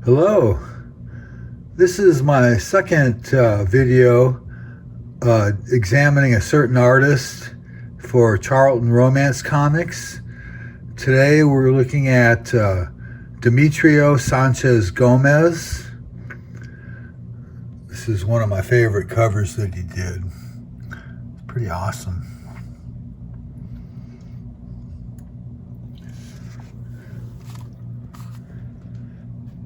Hello, this is my second video examining a certain artist for Charlton Romance Comics. Today we're looking at Demetrio Sanchez Gomez. This is one of my favorite covers that he did. It's pretty awesome.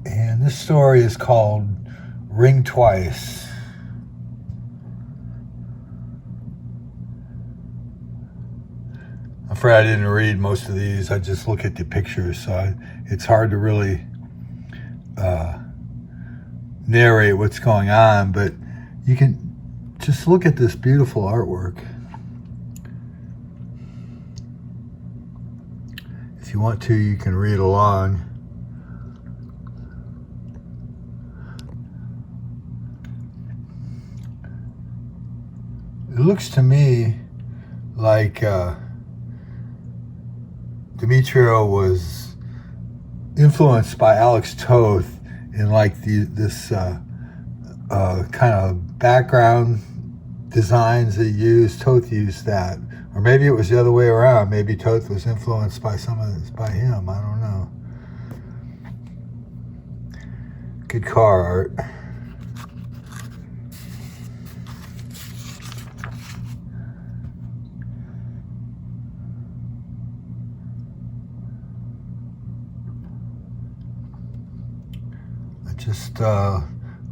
And this story is called Ring Twice. I'm afraid I didn't read most of these. I just look at the pictures, so it's hard to really narrate what's going on, but you can just look at this beautiful artwork. If you want to, you can read along. It looks to me like Demetrio was influenced by Alex Toth in like this kind of background designs that he used. Toth used that, or maybe it was the other way around. Maybe Toth was influenced by by him. I don't know. Good car art. Just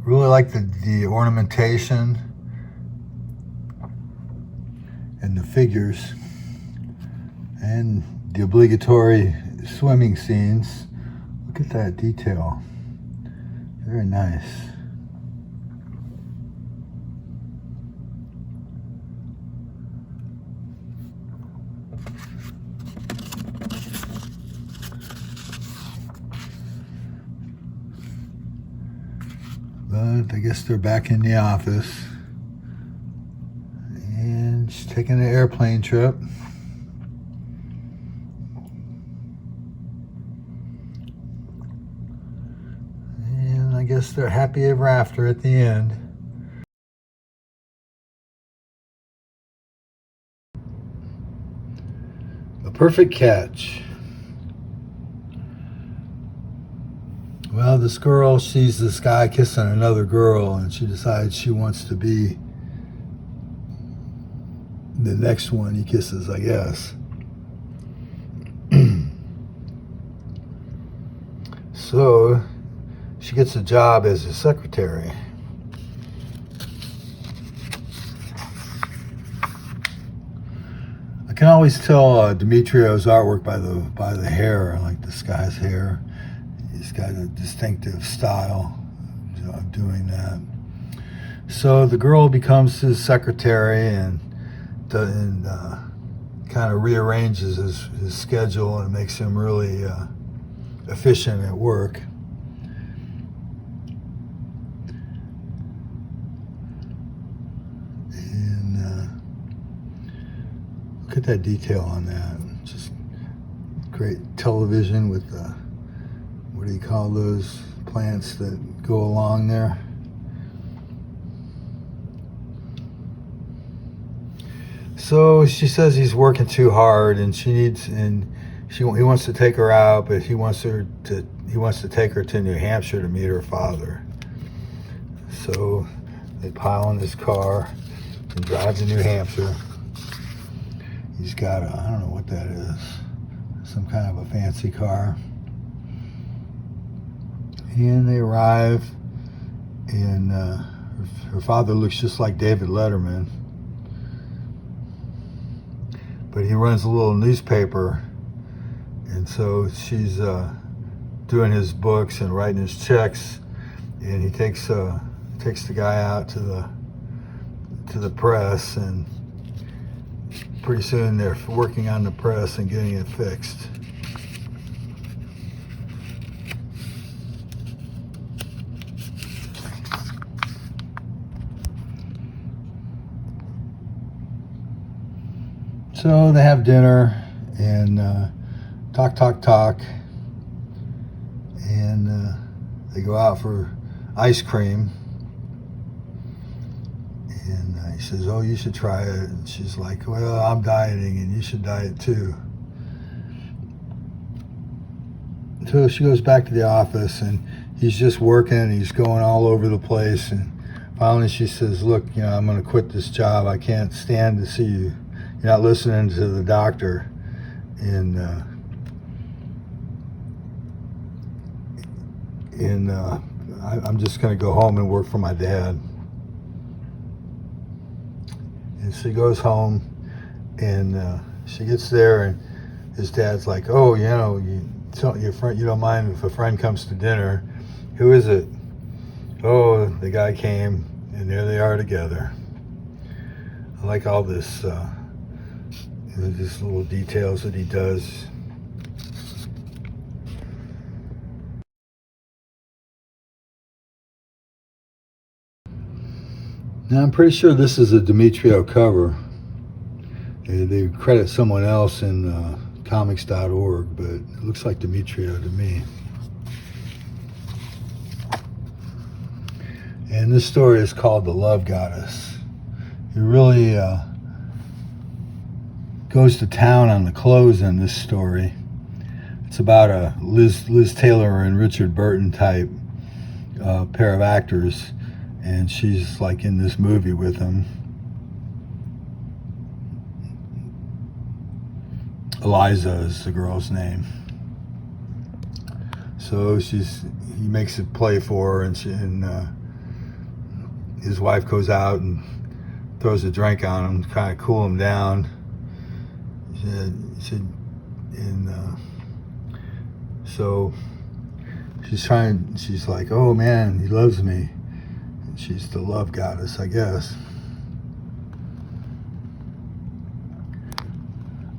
really like the ornamentation and the figures and the obligatory swimming scenes. Look at that detail. Very nice. But I guess they're back in the office. And she's taking an airplane trip. And I guess they're happy ever after at the end. A perfect catch. Well, this girl sees this guy kissing another girl, and she decides she wants to be the next one he kisses, I guess. So she gets a job as a secretary. I can always tell Demetrio's artwork by the hair, like this guy's hair. He's got a distinctive style of doing that. So the girl becomes his secretary and kind of rearranges his schedule and makes him really efficient at work. And look at that detail on that. Just great television with what do you call those plants that go along there? So she says he's working too hard, and he wants to take her out, but he wants to take her to New Hampshire to meet her father. So they pile in his car and drive to New Hampshire. He's got I don't know what that is, some kind of a fancy car. And they arrive, and her father looks just like David Letterman, but he runs a little newspaper, and so she's doing his books and writing his checks, and he takes the guy out to the press, and pretty soon they're working on the press and getting it fixed. So they have dinner and talk, and They go out for ice cream, and he says, "Oh, you should try it." And she's like, "Well, I'm dieting, and you should diet too." So she goes back to the office, and he's just working. He's going all over the place, and finally she says, "Look, I'm going to quit this job. I can't stand to see you. You're not listening to the doctor, and I'm just going to go home and work for my dad." And she goes home, and she gets there, and his dad's like, "Oh, you tell your friend you don't mind if a friend comes to dinner. Who is it?" "Oh, the guy came," and there they are together. I like all this, these little details that he does. Now, I'm pretty sure this is a Demetrio cover. They credit someone else in comics.org, but it looks like Demetrio to me. And this story is called The Love Goddess. It really goes to town on the clothes in this story. It's about a Liz Taylor and Richard Burton type pair of actors, and she's like in this movie with him. Eliza is the girl's name. So he makes it play for her, and his wife goes out and throws a drink on him to kind of cool him down. So she's like, "Oh man, he loves me." And she's the love goddess, I guess.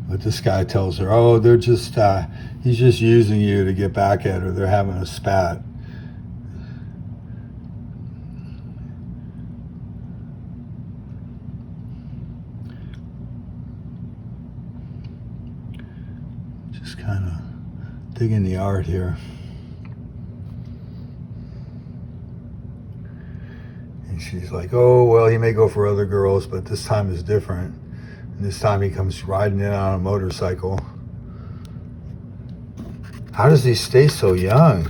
But this guy tells her, "Oh, he's just using you to get back at her. They're having a spat." Just kind of digging the art here. And she's like, "Oh, well, he may go for other girls, but this time is different. And this time he comes riding in on a motorcycle." How does he stay so young?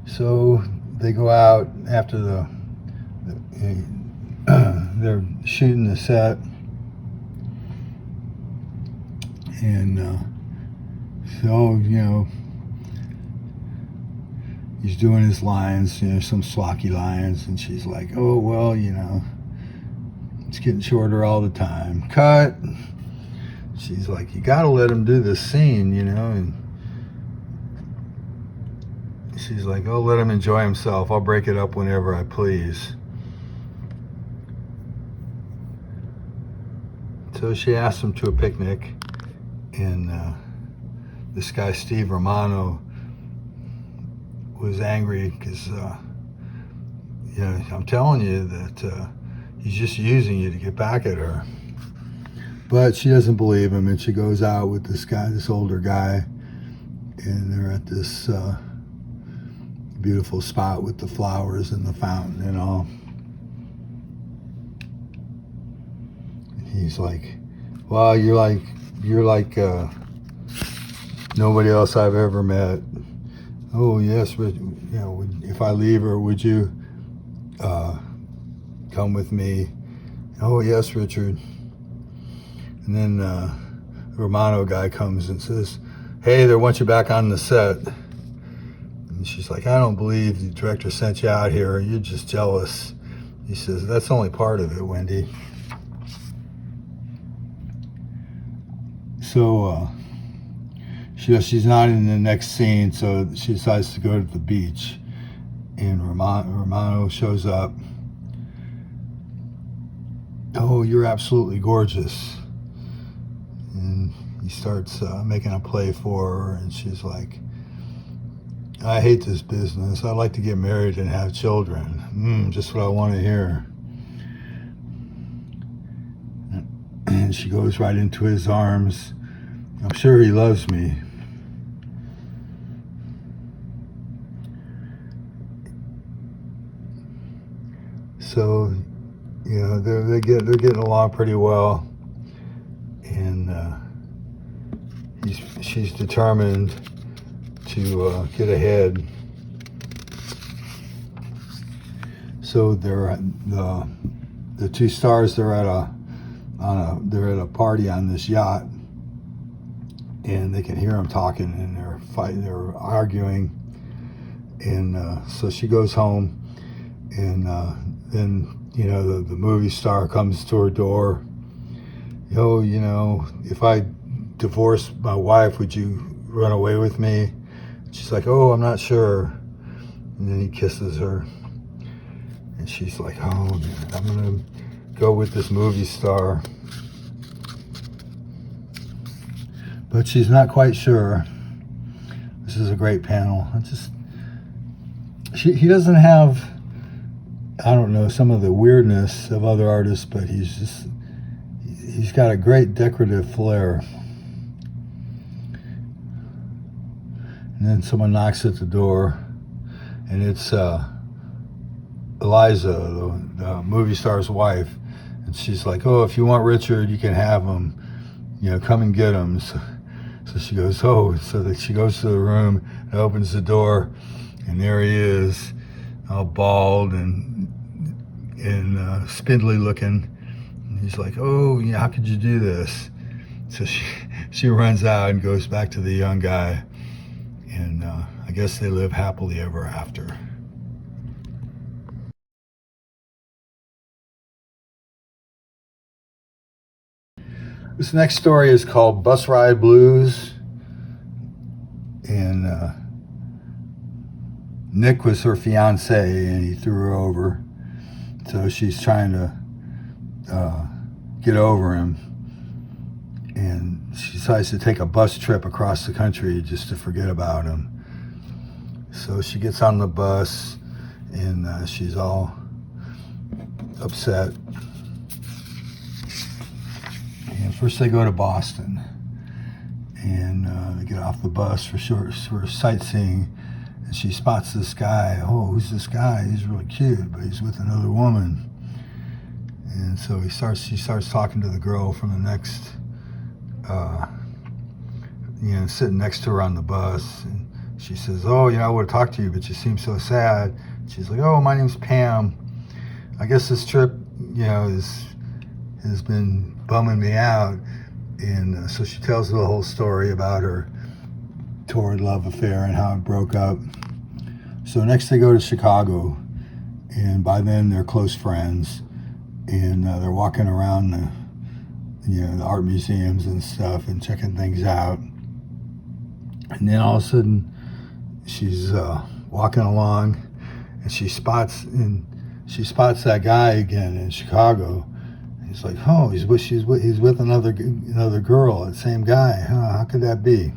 So they go out after they're shooting the set, and so he's doing his lines, some slocky lines, and she's like, "Oh, well, it's getting shorter all the time. Cut." She's like, "You got to let him do this scene, and she's like, "Oh, let him enjoy himself. I'll break it up whenever I please." So she asked him to a picnic, and this guy, Steve Romano, was angry because, I'm telling you that he's just using you to get back at her. But she doesn't believe him, and she goes out with this older guy, and they're at this beautiful spot with the flowers and the fountain and all. And he's like, "Well, you're like nobody else I've ever met. Oh yes, but if I leave her, would you come with me?" "Oh yes, Richard." And then the Romano guy comes and says, "Hey, they want you back on the set." And she's like, "I don't believe the director sent you out here. You're just jealous." He says, "That's only part of it, Wendy." So she's not in the next scene, so she decides to go to the beach. And Romano shows up. "Oh, you're absolutely gorgeous." And he starts making a play for her, and she's like, "I hate this business. I'd like to get married and have children." Just what I want to hear. and she goes right into his arms. I'm sure he loves me. So, you know, they're getting along pretty well, and she's determined to get ahead. So the two stars, they're at a party on this yacht, and they can hear them talking, and they're fighting, they're arguing, and so she goes home, and then, you know, the movie star comes to her door. Oh, you know, if I divorced my wife, would you run away with me? She's like, oh, I'm not sure. And then he kisses her, and she's like, oh, I'm gonna go with this movie star. But she's not quite sure. This is a great panel. He doesn't have, I don't know, some of the weirdness of other artists, but he's got a great decorative flair. And then someone knocks at the door, and it's Eliza, the movie star's wife. And she's like, oh, if you want Richard, you can have him. You know, come and get him. So she goes, oh, so that she goes to the room and opens the door, and there he is, all bald and spindly looking. And he's like, oh, yeah, how could you do this? So she runs out and goes back to the young guy, and I guess they live happily ever after. This next story is called Bus Ride Blues, and Nick was her fiance, and he threw her over. So she's trying to get over him, and she decides to take a bus trip across the country just to forget about him. So she gets on the bus, and she's all upset. And first they go to Boston, and they get off the bus for sightseeing, and she spots this guy. Oh, who's this guy? He's really cute, but he's with another woman. And so she starts talking to the girl from the next, sitting next to her on the bus. And she says, oh, I would have talked to you, but you seem so sad. She's like, oh, my name's Pam. I guess this trip, has been bumming me out. And so she tells the whole story about her torrid love affair and how it broke up. So next they go to Chicago, and by then they're close friends, and they're walking around the art museums and stuff and checking things out. And then all of a sudden she's walking along, and she spots that guy again in Chicago. And he's like, oh, he's with another girl, the same guy. Huh, how could that be?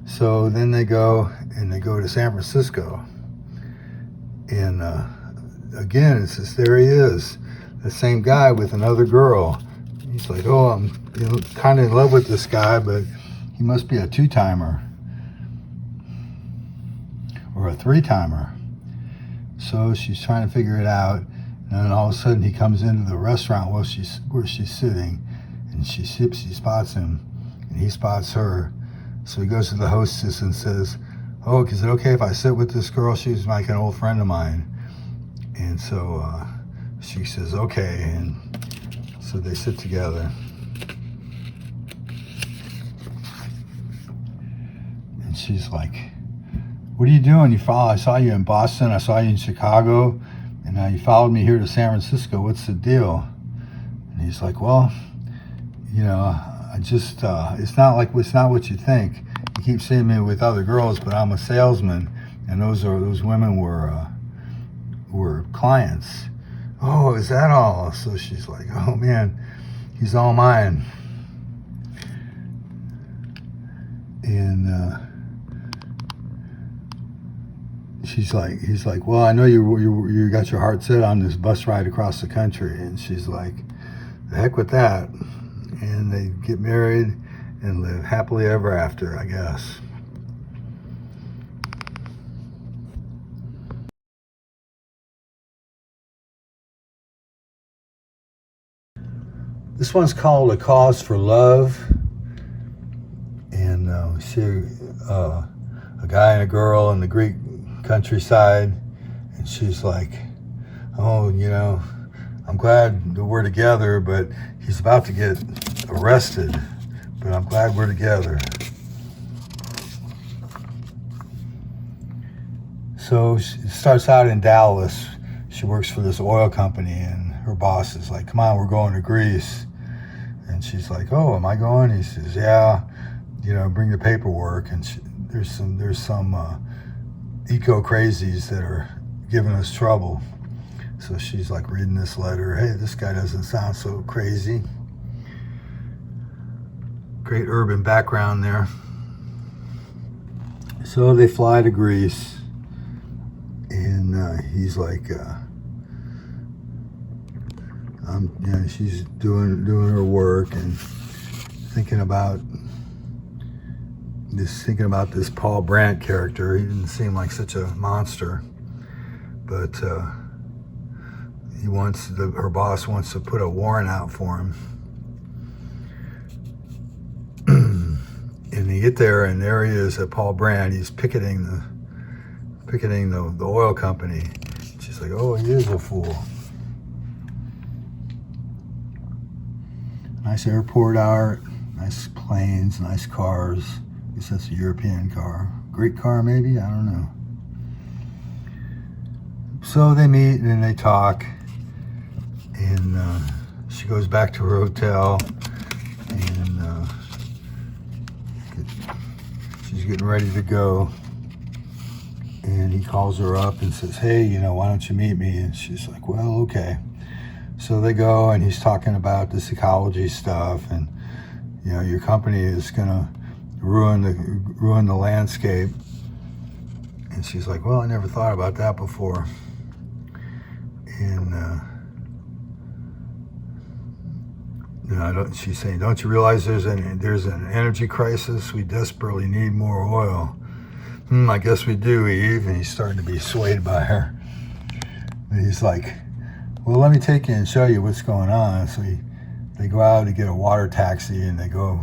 So then they go to San Francisco, and again, it's just, there he is, the same guy with another girl. He's like, oh, I'm kind of in love with this guy, but he must be a two-timer or a three-timer. So she's trying to figure it out, and then all of a sudden he comes into the restaurant where she's sitting, and she spots him, and he spots her. So he goes to the hostess and says, oh, is it okay if I sit with this girl? She's like an old friend of mine. And so she says, okay. And so they sit together. And she's like, what are you doing? I saw you in Boston. I saw you in Chicago. And now you followed me here to San Francisco. What's the deal? And he's like, well, I just, it's not what you think. You keep seeing me with other girls, but I'm a salesman, and those women were clients. Oh, is that all? So she's like, oh man, he's all mine. And he's like, well, I know you got your heart set on this bus ride across the country. And she's like, the heck with that. and they get married and live happily ever after, I guess. This one's called A Cause for Love, and we see a guy and a girl in the Greek countryside, and she's like, oh, I'm glad that we're together, but he's about to get arrested, but I'm glad we're together. So it starts out in Dallas. She works for this oil company, and her boss is like, come on, we're going to Greece. And she's like, oh, am I going? He says, yeah, bring the paperwork. And there's some eco-crazies that are giving us trouble. So she's like reading this letter. Hey, this guy doesn't sound so crazy. Great urban background there. So they fly to Greece, and he's like, she's doing her work and thinking about this Paul Brandt character. He didn't seem like such a monster, but her boss wants to put a warrant out for him. And they get there, and there he is at Paul Brandt. He's picketing the oil company. She's like, oh, he is a fool. Nice airport art, nice planes, nice cars. I guess that's a European car. Greek car, maybe? I don't know. So they meet and they talk, and she goes back to her hotel, and she's getting ready to go. And he calls her up and says, hey, why don't you meet me? And she's like, well, okay. So they go, and he's talking about this ecology stuff, and your company is gonna ruin the landscape. And she's like, well, I never thought about that before. And she's saying, don't you realize there's an energy crisis? We desperately need more oil. I guess we do, Eve. And he's starting to be swayed by her. And he's like, well, let me take you and show you what's going on. So they go out to get a water taxi, and they go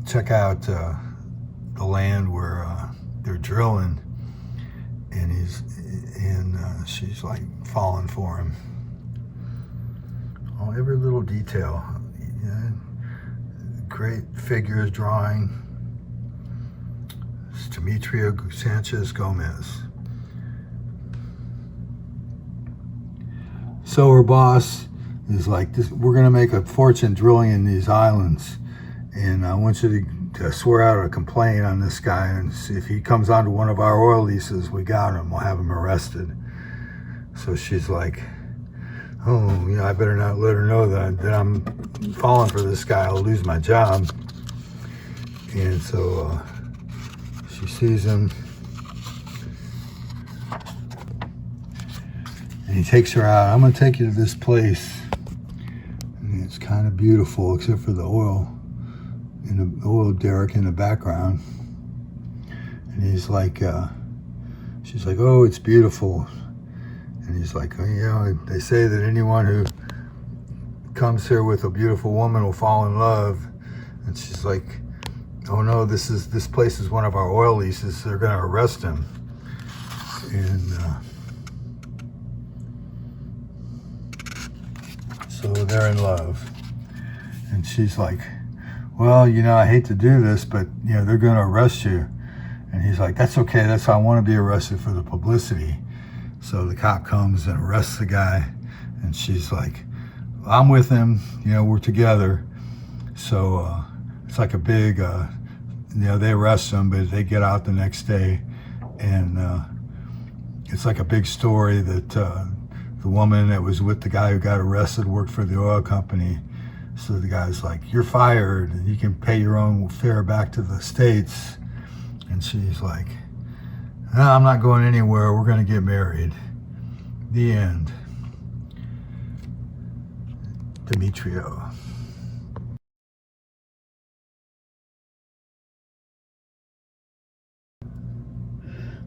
check out the land where they're drilling, and she's like falling for him. Oh, every little detail. Great figures drawing. It's Demetrio Sanchez Gomez. So her boss is like, we're going to make a fortune drilling in these islands, and I want you to swear out a complaint on this guy, and see if he comes onto one of our oil leases, we got him, we'll have him arrested. So she's like, oh, I better not let her know that I'm falling for this guy. I'll lose my job. And so she sees him, and he takes her out. I'm going to take you to this place. And it's kind of beautiful, except for the oil derrick in the background. And he's like, she's like, oh, it's beautiful. And he's like, oh, they say that anyone who comes here with a beautiful woman will fall in love. And she's like, oh no, this place is one of our oil leases. They're going to arrest him. And so they're in love. And she's like, well, I hate to do this, but they're going to arrest you. And he's like, that's okay. That's how I want to be arrested, for the publicity. So the cop comes and arrests the guy, and she's like, I'm with him, we're together. So it's like a big, they arrest him, but they get out the next day. And it's like a big story that the woman that was with the guy who got arrested worked for the oil company. So the guy's like, you're fired, and you can pay your own fare back to the States. And she's like, no, I'm not going anywhere. We're going to get married. The end. Demetrio.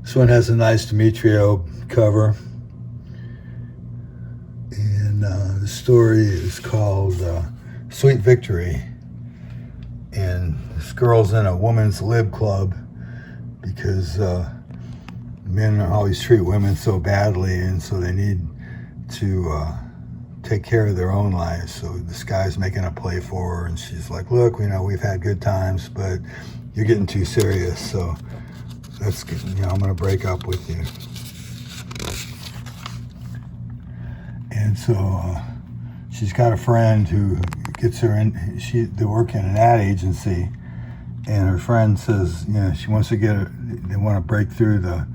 This one has a nice Demetrio cover. And the story is called Sweet Victory. And this girl's in a women's lib club because men always treat women so badly, and so they need to take care of their own lives. So this guy's making a play for her, and she's like, look, we've had good times, but you're getting too serious, so that's good. I'm going to break up with you. And so she's got a friend who gets her in. They work in an ad agency, and her friend says, she wants to they want to break through the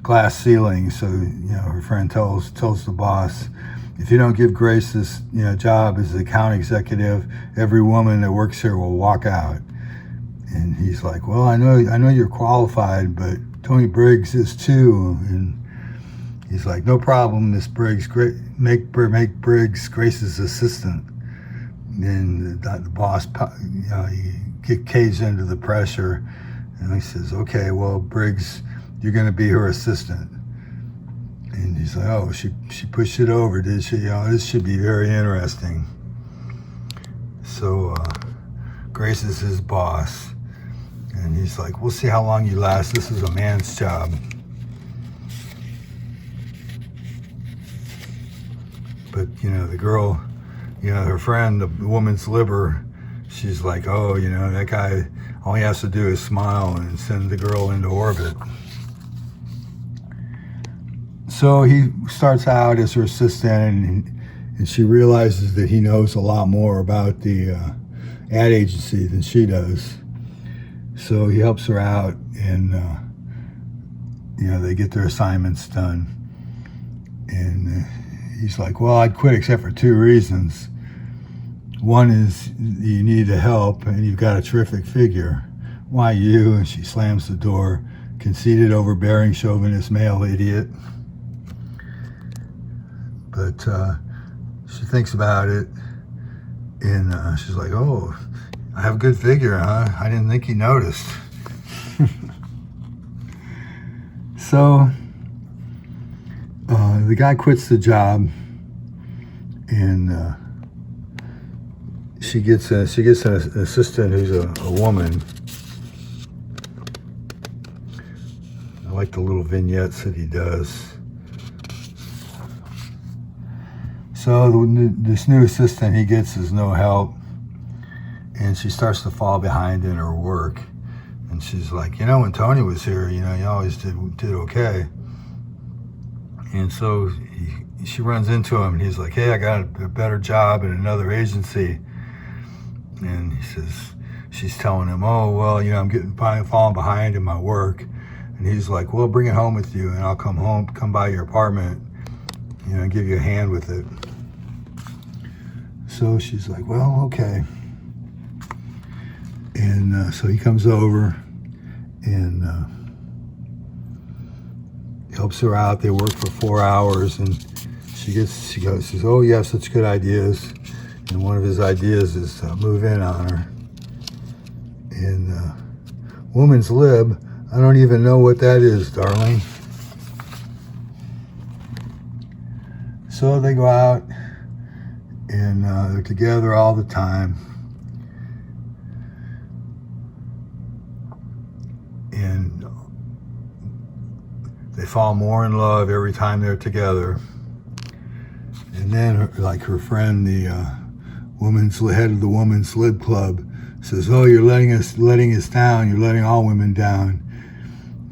glass ceiling. So, her friend tells the boss, if you don't give Grace this, job as the account executive, every woman that works here will walk out. And he's like, well, I know you're qualified, but Tony Briggs is too. And he's like, no problem, Miss Briggs. Make Briggs Grace's assistant. And the boss, he caves into the pressure, and he says, okay, well, Briggs, you're going to be her assistant. And he's like, oh, she pushed it over, did she? This should be very interesting. So Grace is his boss, and he's like, we'll see how long you last. This is a man's job. But, the girl, her friend, the woman's liber, she's like, oh, that guy, all he has to do is smile and send the girl into orbit. So he starts out as her assistant, and she realizes that he knows a lot more about the ad agency than she does. So he helps her out, and they get their assignments done. And he's like, well, I'd quit except for two reasons. One is you need the help, and you've got a terrific figure. Why you? And she slams the door. Conceited, overbearing, chauvinist male idiot. But she thinks about it, and she's like, oh, I have a good figure, huh? I didn't think you noticed. So the guy quits the job, and she gets an assistant who's a woman. I like the little vignettes that he does. So this new assistant he gets is no help, and she starts to fall behind in her work. And she's like, when Tony was here, he always did okay. And so she runs into him, and he's like, hey, I got a better job at another agency. And he says, she's telling him, oh, well, I'm falling behind in my work. And he's like, well, bring it home with you, and I'll come by your apartment, and give you a hand with it. So she's like, well, okay. And so he comes over and helps her out. They work for 4 hours, and she says, oh, you have such good ideas. And one of his ideas is to move in on her. And woman's lib, I don't even know what that is, darling. So they go out, and they're together all the time. And they fall more in love every time they're together. And then, her friend, the head of the women's lib club, says, oh, you're letting us down. You're letting all women down.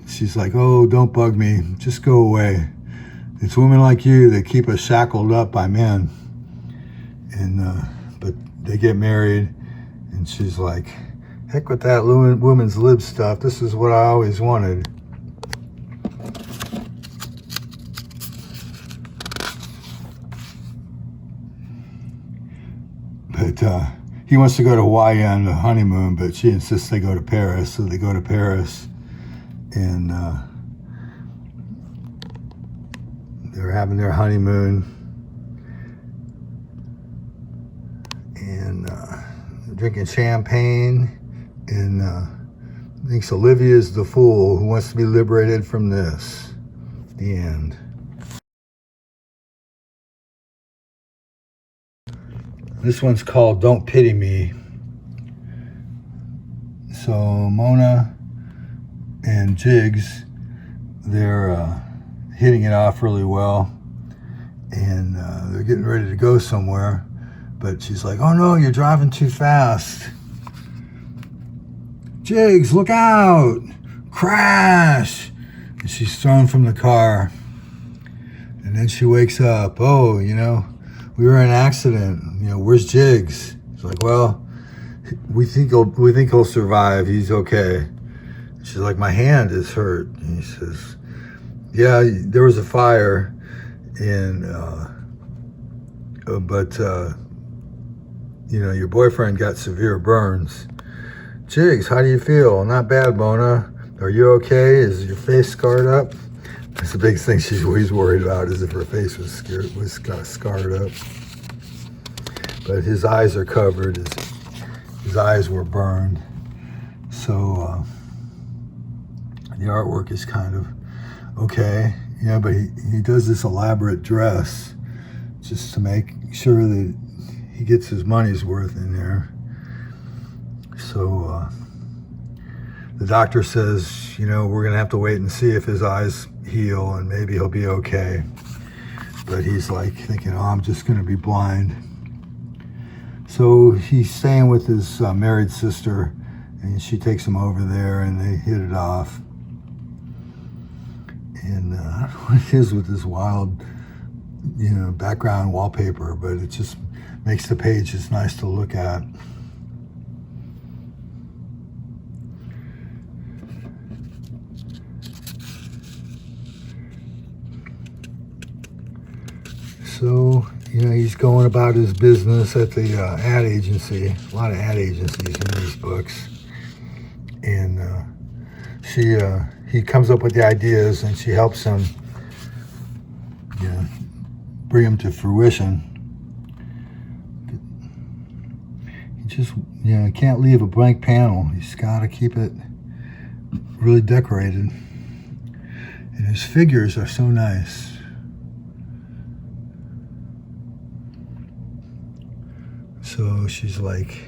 She's like, oh, don't bug me. Just go away. It's women like you that keep us shackled up by men. And but they get married, and she's like, heck with that women's lib stuff. This is what I always wanted. But he wants to go to Hawaii on the honeymoon, but she insists they go to Paris. So they go to Paris, and they're having their honeymoon, and drinking champagne, and thinks Olivia is the fool who wants to be liberated from this. The end. This one's called Don't Pity Me. So Mona and Jiggs, they're hitting it off really well, and they're getting ready to go somewhere, but she's like, oh no, you're driving too fast. Jiggs, look out! Crash! And she's thrown from the car, and then she wakes up. Oh, you know, we were in an accident. You know, where's Jiggs? It's like, well, we think he'll survive. He's okay. She's like, my hand is hurt. And he says, yeah, there was a fire, and but you know, your boyfriend got severe burns. Jiggs, how do you feel? Not bad, Mona. Are you okay? Is your face scarred up? That's the big thing she's always worried about, is if her face was scarred up. But his eyes are covered. His eyes were burned. So the artwork is kind of okay. Yeah, but he does this elaborate dress just to make sure that he gets his money's worth in there. So the doctor says, you know, we're going to have to wait and see if his eyes heal, and maybe he'll be okay. But he's like thinking, oh, I'm just going to be blind. So he's staying with his married sister, and she takes him over there, and they hit it off. And I don't know what it is with this wild, you know, background wallpaper, but it just makes the pages nice to look at. So, you know, he's going about his business at the ad agency. A lot of ad agencies in these books. And he comes up with the ideas, and she helps him, you know, bring them to fruition. He just, you know, can't leave a blank panel. He's got to keep it really decorated. And his figures are so nice. So she's like,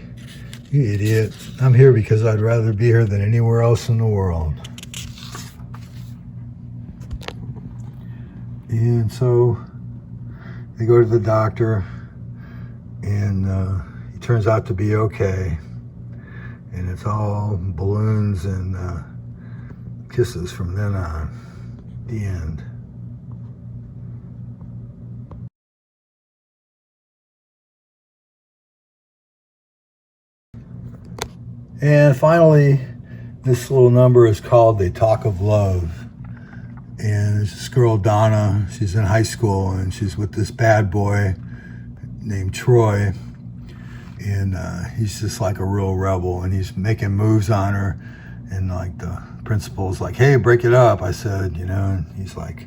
you idiot. I'm here because I'd rather be here than anywhere else in the world. And so they go to the doctor, and he turns out to be okay. And it's all balloons and kisses from then on. The end. And finally, this little number is called They Talk of Love. And there's this girl, Donna, she's in high school, and she's with this bad boy named Troy. And he's just like a real rebel, and he's making moves on her. And like the principal's like, hey, break it up. I said, you know, and he's like,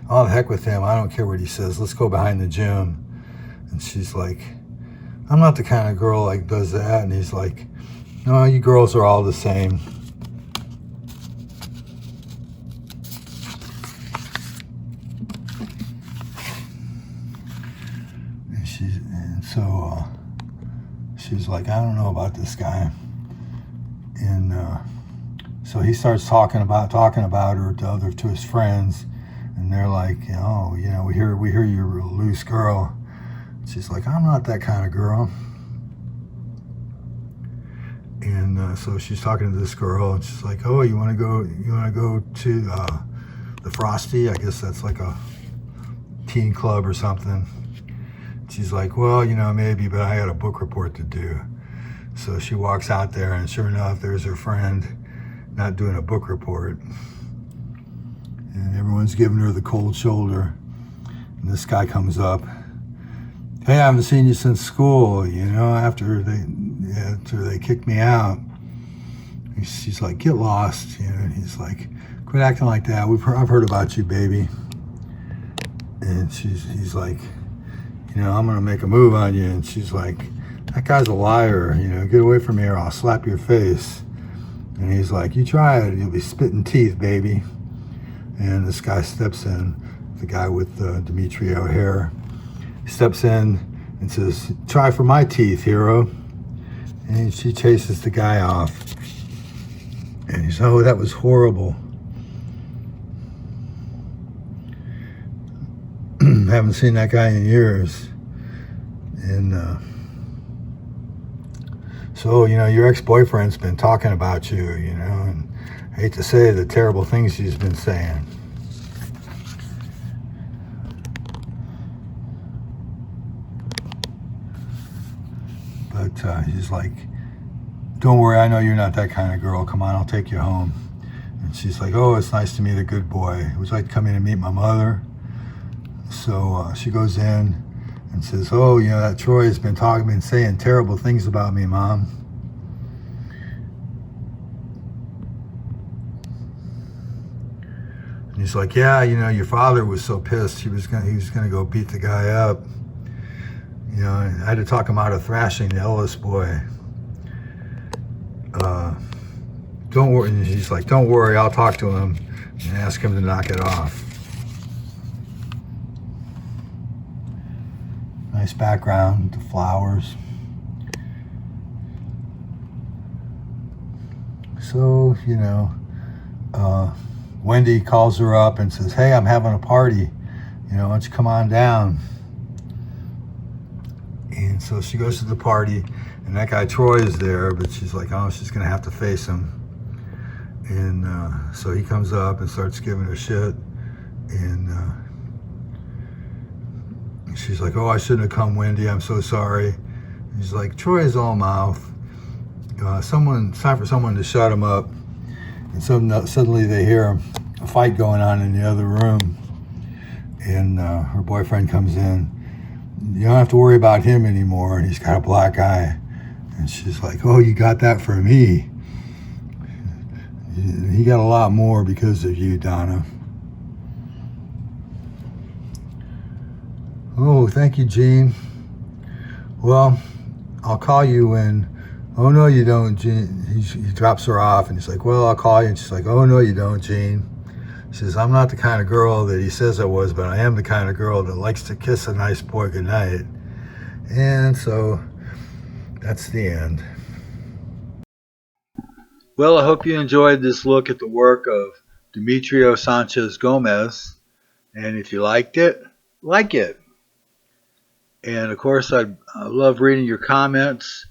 oh, the heck with him. I don't care what he says. Let's go behind the gym. And she's like, I'm not the kind of girl like does that. And he's like, no, you girls are all the same. And so she's like, I don't know about this guy. And so he starts talking about her to his friends, and they're like, oh, you know, we hear you're a loose girl. She's like, I'm not that kind of girl. And so she's talking to this girl, and she's like, oh, you want to go to the Frosty? I guess that's like a teen club or something. She's like, well, you know, maybe, but I got a book report to do. So she walks out there, and sure enough, there's her friend not doing a book report. And everyone's giving her the cold shoulder. And this guy comes up. Hey, I haven't seen you since school, you know, after they kicked me out. She's like, get lost, you know, and he's like, quit acting like that. I've heard about you, baby. And he's like, you know, I'm gonna make a move on you. And she's like, that guy's a liar, you know, get away from here, I'll slap your face. And he's like, you try it, you'll be spitting teeth, baby. And this guy steps in, the guy with Demetrio hair, steps in and says, try for my teeth, hero. And she chases the guy off. And he's, oh, that was horrible. Haven't seen that guy in years. And so, you know, your ex-boyfriend's been talking about you, you know, and I hate to say the terrible things he's been saying. But he's like, don't worry, I know you're not that kind of girl. Come on, I'll take you home. And she's like, oh, it's nice to meet a good boy. Would you like to come in and meet my mother? So she goes in and says, oh, you know, that Troy has been saying terrible things about me, Mom. And he's like, yeah, you know, your father was so pissed. He was gonna go beat the guy up. You know, I had to talk him out of thrashing the Ellis boy. Don't worry. And he's like, don't worry, I'll talk to him and ask him to knock it off. Nice background, the flowers. So, you know, Wendy calls her up and says, hey, I'm having a party. You know, why don't you come on down? And so she goes to the party, and that guy Troy is there, but she's like, oh, she's going to have to face him. And so he comes up and starts giving her shit. And she's like, oh, I shouldn't have come, Wendy. I'm so sorry. And he's like, Troy is all mouth. It's time for someone to shut him up. And suddenly they hear a fight going on in the other room. And her boyfriend comes in. You don't have to worry about him anymore. And he's got a black eye. And she's like, oh, you got that for me. He got a lot more because of you, Donna. Oh, thank you, Gene. Well, I'll call you when... Oh, no, you don't, Gene. He drops her off, and he's like, well, I'll call you. And she's like, oh, no, you don't, Gene. She says, I'm not the kind of girl that he says I was, but I am the kind of girl that likes to kiss a nice boy goodnight. And so that's the end. Well, I hope you enjoyed this look at the work of Demetrio Sanchez Gomez. And if you liked it, like it. And of course, I love reading your comments.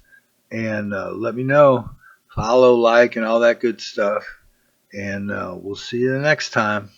And let me know. Follow, like, and all that good stuff. And we'll see you the next time.